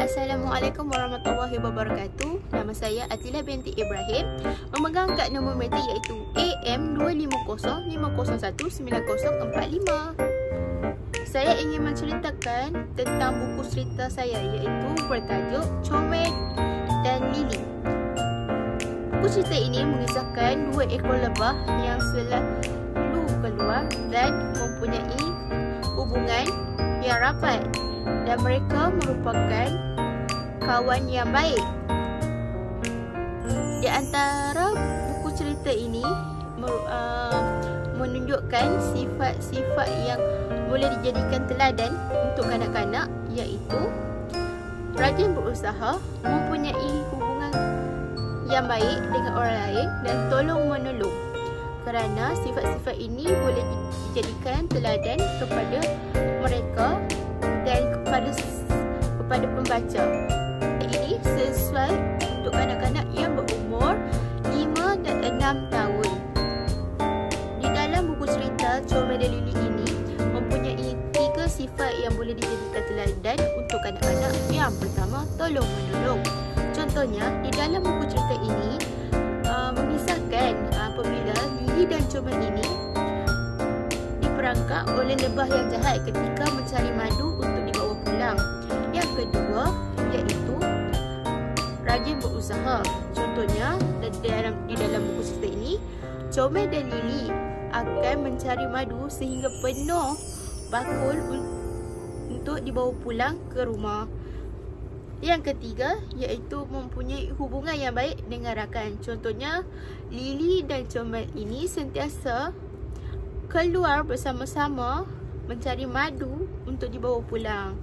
Assalamualaikum warahmatullahi wabarakatuh. Nama saya Atila binti Ibrahim, memegang kad nombor meter iaitu AM25050199045. Saya ingin menceritakan tentang buku cerita saya iaitu bertajuk Comel dan Lili. Buku cerita ini mengisahkan dua ekor lebah yang selalu keluar dan mempunyai hubungan yang rapat, dan mereka merupakan kawan yang baik. Di antara buku cerita ini menunjukkan sifat-sifat yang boleh dijadikan teladan untuk kanak-kanak, iaitu rajin berusaha, mempunyai hubungan yang baik dengan orang lain dan tolong-menolong. Kerana sifat-sifat ini boleh dijadikan teladan kepada mereka dan kepada pembaca. Ini sesuai untuk kanak-kanak yang berumur 5 dan 6 tahun. Di dalam buku cerita Comel dan Lili ini mempunyai 3 sifat yang boleh dijadikan teladan untuk kanak-kanak. Yang pertama, tolong-menolong. Contohnya, di dalam buku cerita ini mengisahkan apabila Lili dan Comel ini diperangkap oleh lebah yang jahat ketika mencari madu untuk dibawa pulang. Yang kedua iaitu rajin berusaha. Contohnya di dalam buku cerita ini, Comel dan Lili akan mencari madu sehingga penuh bakul untuk dibawa pulang ke rumah. Yang ketiga iaitu mempunyai hubungan yang baik dengan rakan. Contohnya, Lili dan Comel ini sentiasa keluar bersama-sama mencari madu untuk dibawa pulang.